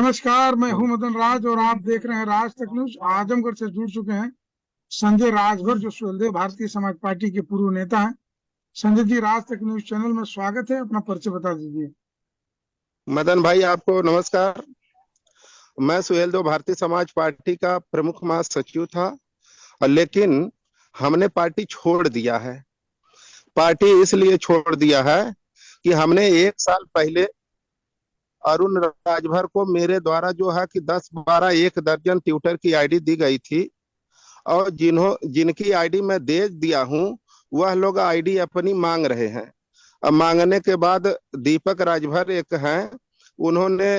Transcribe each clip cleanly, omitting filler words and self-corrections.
नमस्कार, मैं हूं मदन राज और आप देख रहे हैं राज तक न्यूज। आजमगढ़ से जुड़ चुके हैं संजय राजभर, जो सुहेलदेव भारतीय समाज पार्टी के पूर्व नेता हैं। संजय जी, राज तक न्यूज चैनल में स्वागत है। अपना परिचय बता दीजिए। मदन भाई, आपको नमस्कार। मैं सुहेलदेव भारतीय समाज पार्टी का प्रमुख महासचिव था, लेकिन हमने पार्टी छोड़ दिया है। पार्टी इसलिए छोड़ दिया है कि हमने 1 साल पहले अरुण राजभर को मेरे द्वारा जो है कि 10-12 1 दर्जन ट्विटर की आईडी दी गई थी, और जिनकी आईडी मैं दे दिया हूं, वह लोग आईडी अपनी मांग रहे हैं। अब मांगने के बाद दीपक राजभर एक हैं, उन्होंने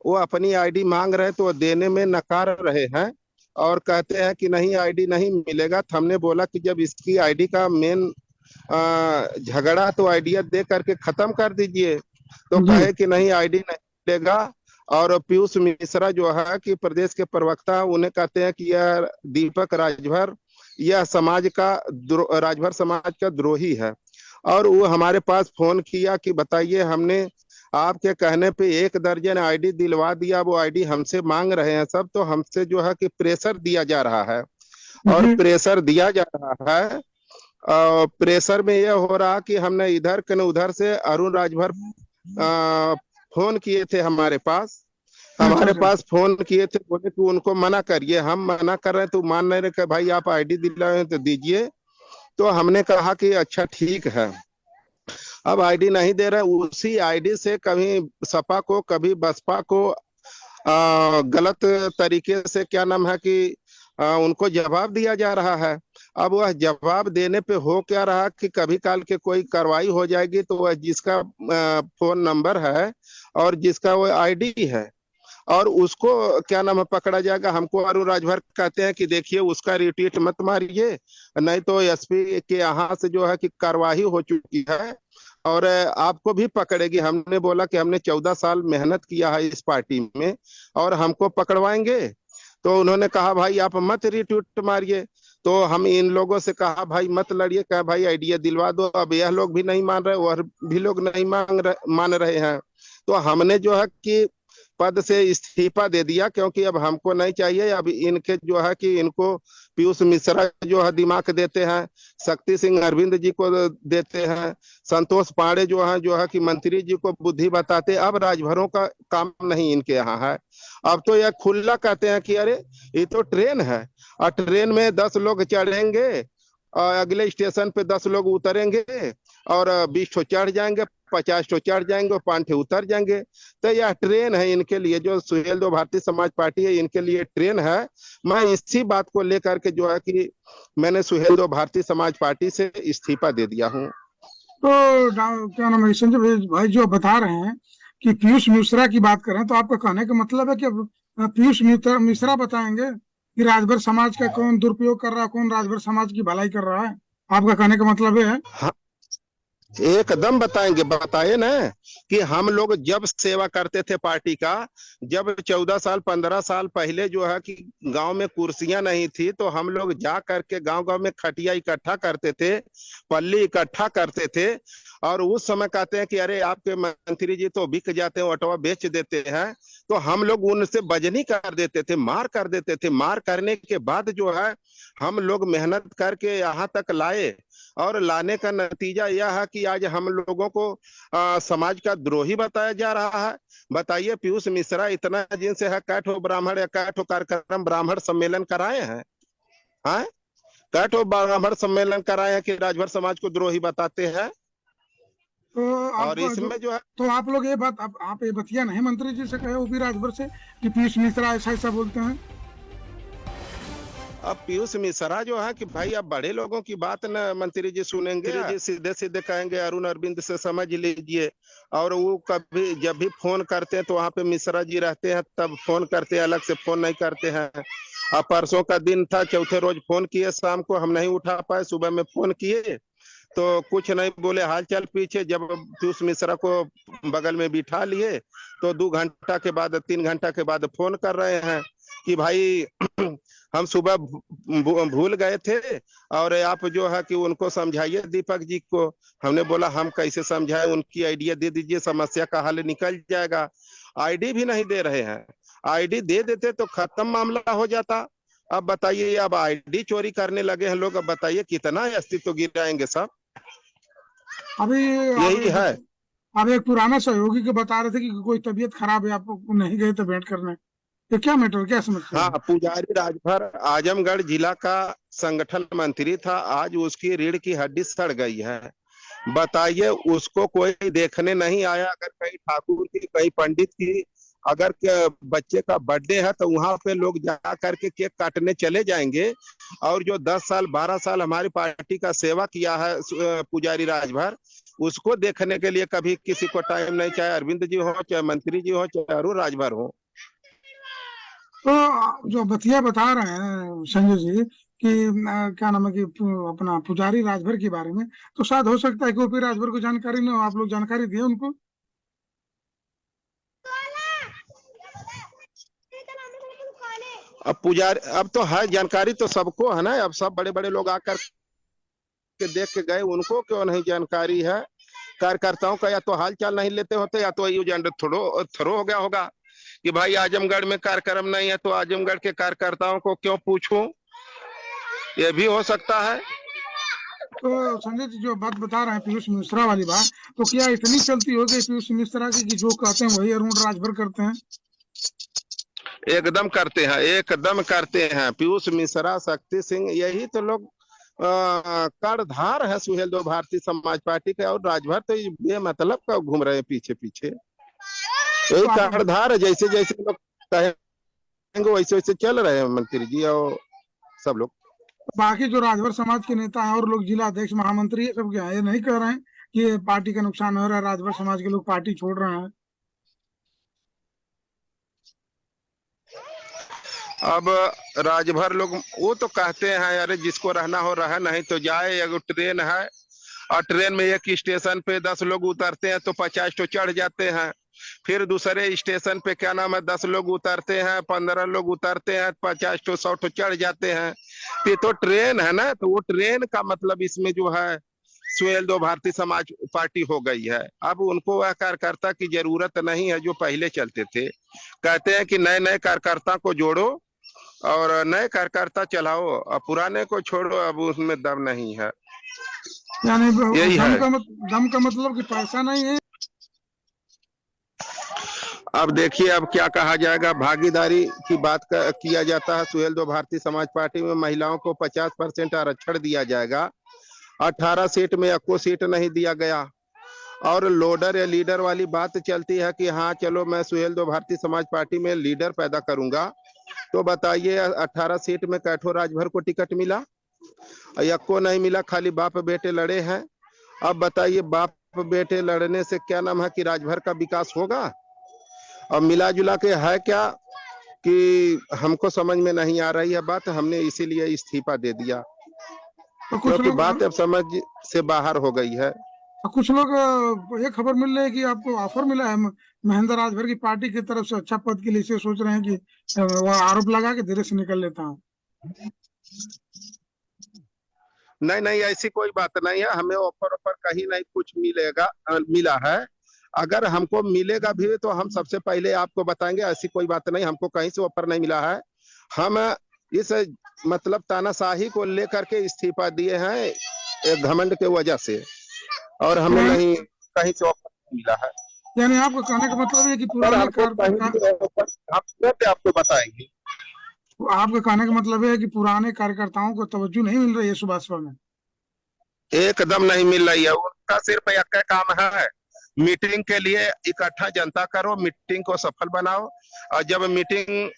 वो अपनी आईडी मांग रहे तो वो देने में नकार रहे हैं और कहते हैं कि नहीं, आईडी नहीं मिलेगा। तो हमने बोला कि जब इसकी आईडी का मेन झगड़ा तो आइडिया दे करके खत्म कर दीजिए। तो जी। कहे कि नहीं, आईडी नहीं मिलेगा। और पीयूष मिश्रा जो है कि प्रदेश के प्रवक्ता, उन्हें कहते हैं कि यह दीपक राजभर, यह राजभर समाज का द्रोही है। और वो हमारे पास फोन किया कि बताइए, हमने आपके कहने पे 1 दर्जन आईडी दिलवा दिया, वो आईडी हमसे मांग रहे हैं सब। तो हमसे जो है कि प्रेशर दिया जा रहा है, और जी। प्रेशर दिया जा रहा है। प्रेशर में यह हो रहा कि हमने इधर के न उधर से अरुण राजभर फोन किए थे हमारे पास। अच्छा हमारे अच्छा। पास फोन किए थे, बोले कि उनको मना करिए। हम मना कर रहे हैं तो मान नहीं रहे कि भाई आप आईडी दिलाए तो दीजिए। तो हमने कहा कि अच्छा ठीक है। अब आईडी नहीं दे रहे, उसी आईडी से कभी सपा को कभी बसपा को गलत तरीके से क्या नाम है कि उनको जवाब दिया जा रहा है। अब वह जवाब देने पे हो क्या रहा कि कभी काल के कोई कार्रवाई हो जाएगी तो वह जिसका फोन नंबर है और जिसका वो आईडी है, और उसको क्या नाम है पकड़ा जाएगा। हमको अरुण राजभर कहते हैं कि देखिए, उसका रिट्वीट मत मारिए, नहीं तो एसपी के यहाँ से जो है कि कार्रवाई हो चुकी है और आपको भी पकड़ेगी। हमने बोला कि हमने 14 साल मेहनत किया है इस पार्टी में और हमको पकड़वाएंगे। तो उन्होंने कहा भाई आप मत रिट्वीट मारिए। तो हम इन लोगों से कहा भाई मत लड़िए, कहा भाई आइडिया दिलवा दो। अब यह लोग भी नहीं मान रहे, वह भी लोग नहीं मान रहे हैं। तो हमने जो है कि पद से इस्तीफा दे दिया, क्योंकि अब हमको नहीं चाहिए। अब इनके जो है कि इनको पीयूष मिश्रा जो है दिमाग देते हैं, शक्ति सिंह अरविंद जी को देते हैं, संतोष पांडे जो है कि मंत्री जी को बुद्धि बताते। अब राजभरों का काम नहीं इनके यहाँ है। अब तो यह खुला कहते हैं कि अरे ये तो ट्रेन है, और ट्रेन में 10 लोग चढ़ेंगे और अगले स्टेशन पे 10 लोग उतरेंगे, और 20 ठो चढ़ जाएंगे, 50 ठो चढ़ जाएंगे और 5 ठो उतर जाएंगे। तो यह ट्रेन है इनके लिए, जो सुहेलदेव भारतीय समाज पार्टी है इनके लिए ट्रेन है। मैं इसी बात को लेकर के जो है कि मैंने सुहेलदेव भारतीय समाज पार्टी से इस्तीफा दे दिया हूँ। तो क्या नाम है, संजय भाई जो बता रहे हैं कि पीयूष मिश्रा की बात कर रहे हैं, तो आपका कहने का मतलब है कि पीयूष मिश्रा बताएंगे कि राजभर समाज का कौन दुरुपयोग कर रहा है, कौन राजभर समाज की भलाई कर रहा है? आपका कहने का मतलब ये है? हाँ, एकदम बताएंगे। बताए ना कि हम लोग जब सेवा करते थे पार्टी का, जब 14 साल 15 साल पहले जो है कि गांव में कुर्सियां नहीं थी, तो हम लोग जा करके गांव गांव में खटिया इकट्ठा करते थे, पल्ली इकट्ठा करते थे। और उस समय कहते हैं कि अरे आपके मंत्री जी तो बिक जाते हैं, ऑटोवा बेच देते हैं। तो हम लोग उनसे बजनी कर देते थे, मार कर देते थे। मार करने के बाद जो है हम लोग मेहनत करके यहाँ तक लाए, और लाने का नतीजा यह है कि आज हम लोगों को समाज का द्रोही बताया जा रहा है। बताइए, पीयूष मिश्रा इतना जिनसे है कैठो ब्राह्मण या कैठो कार्यक्रम ब्राह्मण सम्मेलन कराए हैं, हाँ? कैठो ब्राह्मण सम्मेलन कराए हैं कि राजभर समाज को द्रोही बताते हैं। तो आप और इसमें जो है, तो आप लोग ये बात आप ये बतिया नहीं मंत्री जी से कहे, वो भी राजभर से, कि पीयूष मिश्रा ऐसा ऐसा बोलते हैं? अब पीयूष मिश्रा जो है कि भाई अब बड़े लोगों की बात न मंत्री जी सुनेंगे, जी सीधे सीधे कहेंगे अरुण अरविंद से समझ लीजिए। और वो कभी जब भी फोन करते हैं तो वहां पे मिश्रा जी रहते हैं, तब फोन करते हैं, अलग से फोन नहीं करते हैं। अब परसों का दिन था, चौथे रोज फोन किए, शाम को हम नहीं उठा पाए, सुबह में फोन किए तो कुछ नहीं बोले, हाल चाल पूछे। जब पीयूष मिश्रा को बगल में बिठा लिए तो 2 घंटा के बाद 3 घंटा के बाद फोन कर रहे हैं कि भाई हम सुबह भूल गए थे, और आप जो है कि उनको समझाइए दीपक जी को। हमने बोला हम कैसे समझाएं, उनकी आइडिया दे दीजिए, समस्या का हल निकल जाएगा। आईडी भी नहीं दे रहे हैं। आईडी दे देते तो खत्म मामला हो जाता। अब बताइए, अब आईडी चोरी करने लगे हैं लोग। अब बताइए कितना अस्तित्व गिराएंगे सब। अभी यही अभी है। अब एक पुराना सहयोगी के बता रहे थे कि कोई तबीयत खराब है, आप नहीं गए तो भेंट करने। ये क्या मैटर, क्या समस्या हाँ, है? पुजारी राजभर आजमगढ़ जिला का संगठन मंत्री था, आज उसकी रीढ़ की हड्डी सड़ गई है। बताइए, उसको कोई देखने नहीं आया। अगर कहीं ठाकुर की, कहीं पंडित की अगर बच्चे का बर्थडे है तो वहां पे लोग जा करके केक काटने चले जाएंगे। और जो 10 साल 12 साल हमारी पार्टी का सेवा किया है पुजारी राजभर, उसको देखने के लिए कभी किसी को टाइम नहीं, चाहे अरविंद जी हो, चाहे मंत्री जी हो, चाहे अरुण राजभर हो। तो जो बतिया बता रहे हैं संजय जी कि क्या नाम है कि अपना पुजारी राजभर के बारे में, तो शायद हो सकता है कि ओपी राजभर को जानकारी न हो, आप लोग जानकारी दिए उनको। अब पुजारी, अब तो है जानकारी तो सबको है ना। अब सब बड़े बड़े लोग आकर के देख के गए, उनको क्यों नहीं जानकारी है? कार्यकर्ताओं का या तो हाल चाल नहीं लेते होते, या तो एजेंडा थ्रो हो गया होगा कि भाई आजमगढ़ में कार्यक्रम नहीं है तो आजमगढ़ के कार्यकर्ताओं को क्यों पूछूं। ये भी हो सकता है। तो संजय जी जो बात बता रहे हैं पीयूष मिश्रा वाली बात, तो क्या इतनी चलती होगी पीयूष मिश्रा की कि जो कहते हैं वही अरुण राजभर करते हैं? एकदम करते हैं, एकदम करते हैं। पीयूष मिश्रा, शक्ति सिंह, यही तो लोग कर्णधार है सुहेल देव भारतीय समाज पार्टी के। और राजभर तो ये मतलब का घूम रहे हैं पीछे पीछे। यही तो आप कर्णधार है। जैसे जैसे लोग कहेंगे वैसे वैसे चल रहे हैं मंत्री जी और सब लोग। बाकी जो राजभर समाज के नेता हैं और लोग, जिला अध्यक्ष, महामंत्री, ये सब क्या है, ये नहीं कह रहे हैं कि ये पार्टी का नुकसान हो रहा है, राजभर समाज के लोग पार्टी छोड़ रहे हैं? अब राजभर लोग वो तो कहते हैं अरे जिसको रहना हो रहे, नहीं तो जाए। एगो ट्रेन है और ट्रेन में एक स्टेशन पे 10 लोग उतरते हैं तो 50 तो चढ़ जाते हैं। फिर दूसरे स्टेशन पे क्या नाम है 10 लोग उतरते हैं, 15 लोग उतरते हैं, 50 तो 100 तो चढ़ जाते हैं। तो ट्रेन है ना, तो वो ट्रेन का मतलब इसमें जो है सुहेल देव भारतीय समाज पार्टी हो गई है। अब उनको वह कार्यकर्ता की जरूरत नहीं है जो पहले चलते थे। कहते हैं कि नए नए कार्यकर्ता को जोड़ो और नए कार्यकर्ता चलाओ, अब पुराने को छोड़ो, अब उसमें दम नहीं है। यानी यही है। दम का मतलब कि पैसा नहीं है। अब देखिए, अब क्या कहा जाएगा। भागीदारी की बात किया जाता है। सुहेल देव भारतीय समाज पार्टी में महिलाओं को 50% आरक्षण दिया जाएगा। 18 सीट में एको सीट नहीं दिया गया। और लोडर या लीडर वाली बात चलती है कि हाँ चलो मैं सुहेल देव भारतीय समाज पार्टी में लीडर पैदा करूंगा। तो बताइए 18 सीट में कैठो राजभर को टिकट मिला? एको नहीं मिला, खाली बाप बेटे लड़े हैं। अब बताइए, बाप बेटे लड़ने से क्या नाम है कि राजभर का विकास होगा? और मिला जुला के है क्या कि हमको समझ में नहीं आ रही है बात। हमने इसीलिए इस्तीफा दे दिया, तो कुछ क्योंकि लोग बात अब समझ से बाहर हो गई है। कुछ लोग ये खबर मिल रही है कि आपको ऑफर मिला है महेंद्र राजभर की पार्टी की तरफ से अच्छा पद के लिए, इसे सोच रहे हैं कि वो आरोप लगा के धीरे से निकल लेता हूँ। नहीं नहीं, ऐसी कोई बात नहीं है। हमें ऑफर ऑफर कहीं नहीं कुछ मिला है। अगर हमको मिलेगा भी तो हम सबसे पहले आपको बताएंगे। ऐसी कोई बात नहीं, हमको कहीं से ऑफर नहीं मिला है। हम इस मतलब तानाशाही को लेकर के इस्तीफा दिए हैं एक घमंड के वजह से, और हमें नहीं कहीं से ऑफर मिला है। यानी आपको कहने का मतलब है कि अगर हमको कहीं भी ऑफर हम तुरंत आपको बताएंगे। आपका कहने का मतलब है कि पुराने कार्यकर्ताओं को तवज्जो नहीं मिल रही है सुभाष में? एकदम नहीं मिल रही है। उनका सिर्फ एक काम है, मीटिंग के लिए इकट्ठा जनता करो, मीटिंग को सफल बनाओ। और जब मीटिंग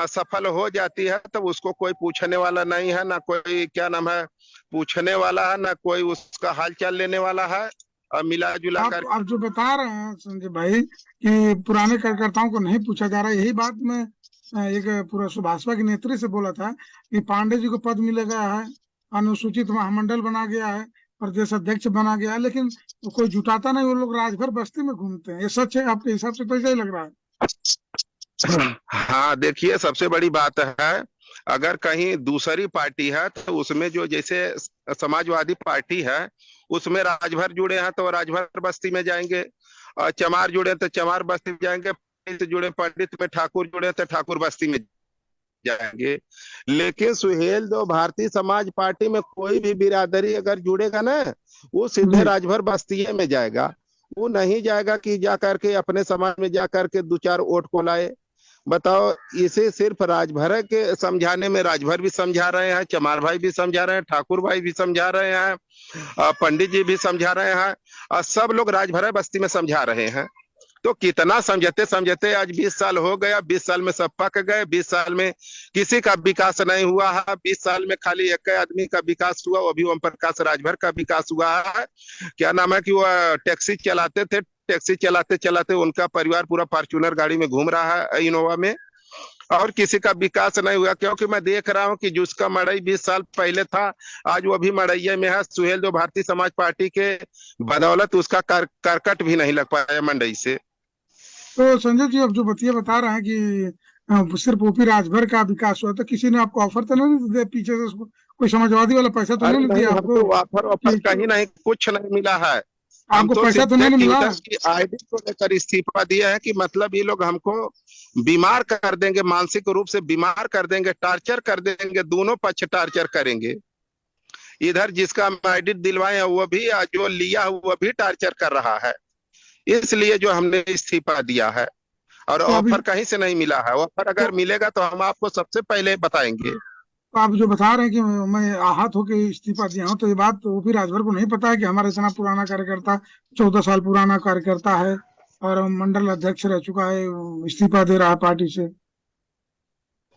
सफल हो जाती है तो उसको कोई पूछने वाला नहीं है, ना कोई क्या नाम है पूछने वाला है, ना कोई उसका हाल चाल लेने वाला है। और मिला जुला कर आप जो बता रहे हैं संजय भाई कि पुराने कार्यकर्ताओं को नहीं पूछा जा रहा है, यही बात मैं एक पूरा सुभाषपा की नेत्री से बोला था कि पांडे जी को पद मिल गया है, अनुसूचित महामंडल बना गया है, प्रदेश अध्यक्ष बना गया है, लेकिन कोई जुटाता नहीं। वो लोग राजभर बस्ती में घूमते हैं। ये सच है आपके हिसाब से? तो ऐसा ही लग रहा है। हाँ देखिए, सबसे बड़ी बात है, अगर कहीं दूसरी पार्टी है तो उसमें जो जैसे समाजवादी पार्टी है उसमें राजभर जुड़े हैं तो राजभर बस्ती में जाएंगे, और चमार जुड़े तो चमार बस्ती में जाएंगे। से जुड़े, पंडित में ठाकुर जुड़े तो ठाकुर बस्ती में जाएंगे। लेकिन सुहेलदेव भारतीय समाज पार्टी में कोई भी बिरादरी अगर जुड़ेगा ना, वो सीधे जी। राजभर बस्ती में जाएगा। वो नहीं जाएगा कि जा करके अपने समाज में जा करके दो चार वोट को लाए। बताओ, इसे सिर्फ राजभर के समझाने में राजभर भी समझा रहे हैं, चमार भाई भी समझा रहे हैं, ठाकुर भाई भी समझा रहे हैं, पंडित जी भी समझा रहे हैं, और सब लोग राजभर बस्ती में समझा रहे हैं। तो कितना समझते समझते आज 20 साल हो गया, 20 साल में सब पक गए, 20 साल में किसी का विकास नहीं हुआ है। 20 साल में खाली एक आदमी का विकास हुआ, वो भी ओम प्रकाश राजभर का विकास हुआ है। क्या नाम है कि वो टैक्सी चलाते थे, टैक्सी चलाते चलाते उनका परिवार पूरा फॉर्च्यूनर गाड़ी में घूम रहा है, इनोवा में। और किसी का विकास नहीं हुआ, क्योंकि मैं देख रहा हूँ कि जिसका मड़ई 20 साल पहले था, आज वो भी मड़ैये में है। सुहेलदेव भारतीय समाज पार्टी के बदौलत उसका करकट भी नहीं लग पाया मंडई से। तो संजय जी, अब जो बतिया बता रहे हैं कि सिर्फ ओपी राजभर का विकास हुआ, तो किसी ने आपको ऑफर तो नहीं दिया पीछे से, कोई समाजवादी वाला पैसा तो अरे नहीं नहीं, दिया हमको आपको ऑफर ऑफर कि कहीं नहीं, कुछ नहीं मिला है। हम आपको तो पैसा तो सीधे नहीं मिला? ट्विटर की आईडी को लेकर इस्तीफा दिया है कि मतलब ये लोग हमको बीमार कर देंगे, मानसिक रूप से बीमार कर देंगे, टार्चर कर देंगे, दोनों पक्ष टार्चर करेंगे। इधर जिसका हम आईडी दिलवाए हैं वो भी, जो लिया वो भी टार्चर कर रहा है। इसलिए जो हमने इस्तीफा दिया है, और तो अभी ऑफर कहीं से नहीं मिला है। ऑफर तो, अगर मिलेगा तो हम आपको सबसे पहले बताएंगे। तो आप जो बता रहे हैं कि मैं आहत होकर इस्तीफा दिया हूँ, तो ये बात तो ओपी राजभर को नहीं पता है कि हमारा इतना पुराना कार्यकर्ता, 14 साल पुराना कार्यकर्ता है और मंडल अध्यक्ष रह चुका है, इस्तीफा दे रहा है पार्टी से?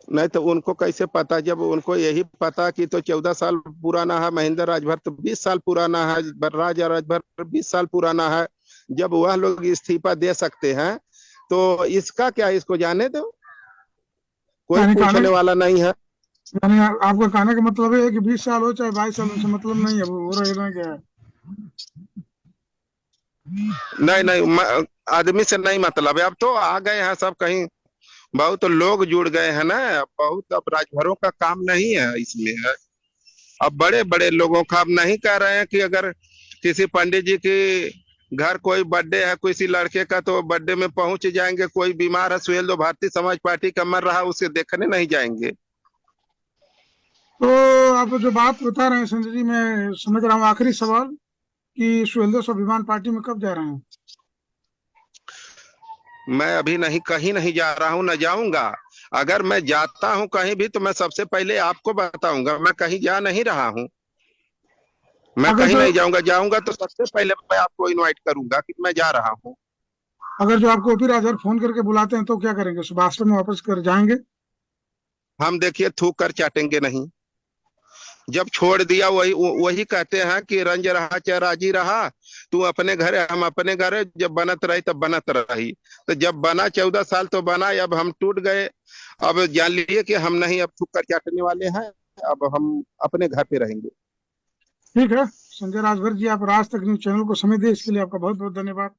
नहीं तो उनको कैसे पता, जब उनको यही पता कि तो 14 साल पुराना है महेंद्र राजभर, तो 20 साल पुराना है बलराज राजभर, 20 साल पुराना है। जब वह लोग इस्तीफा दे सकते हैं तो इसका क्या, इसको जाने दो, कोई यानी कहने पूछने वाला नहीं है। यानी आपका कहने का मतलब है कि 20 साल हो चाहे 22 साल, उनसे मतलब नहीं है, वो रहना क्या है? नहीं नहीं, आदमी से नहीं मतलब है। अब तो आ गए हैं सब कहीं, बहुत लोग जुड़ गए हैं ना, बहुत। अब राजभरों का काम नहीं है इसमें है। अब बड़े बड़े लोगों का, अब नहीं कह रहे हैं कि अगर किसी पंडित जी की घर कोई बर्थडे है किसी लड़के का, तो बर्थडे में पहुंच जाएंगे। कोई बीमार है, सुहेलदेव भारतीय समाज पार्टी का मर रहा, उसे देखने नहीं जाएंगे। तो आप जो बात बता रहे हैं संजय जी, मैं समझ रहा हूँ। आखिरी सवाल कि सुहेलदेव स्वाभिमान पार्टी में कब जा रहे हैं? मैं अभी नहीं, कहीं नहीं जा रहा हूँ, न जाऊंगा। अगर मैं जाता हूँ कहीं भी तो मैं सबसे पहले आपको बताऊंगा। मैं कहीं जा नहीं रहा हूँ, मैं अगर कहीं जो नहीं जाऊंगा। जाऊंगा तो सबसे पहले मैं आपको इनवाइट करूंगा कि मैं जा रहा हूँ। अगर जो आपको ओपी राजभर फोन करके बुलाते हैं तो क्या करेंगे? सुभाष में वापस कर जाएंगे? हम देखिए थूक कर चाटेंगे नहीं। जब छोड़ दिया, वही वही कहते हैं कि रंज रहा चाहे राजी रहा, तू अपने घर है हम अपने घर है। जब बनत रही तब बनत रही। तो जब बना 14 साल तो बना, अब हम टूट गए। अब जान लीजिए कि हम नहीं अब थूक कर चाटने वाले हैं। अब हम अपने घर पे रहेंगे। ठीक है संजय राजभर जी, आप राज तक न्यूज चैनल को समय दिए, इसके लिए आपका बहुत बहुत धन्यवाद।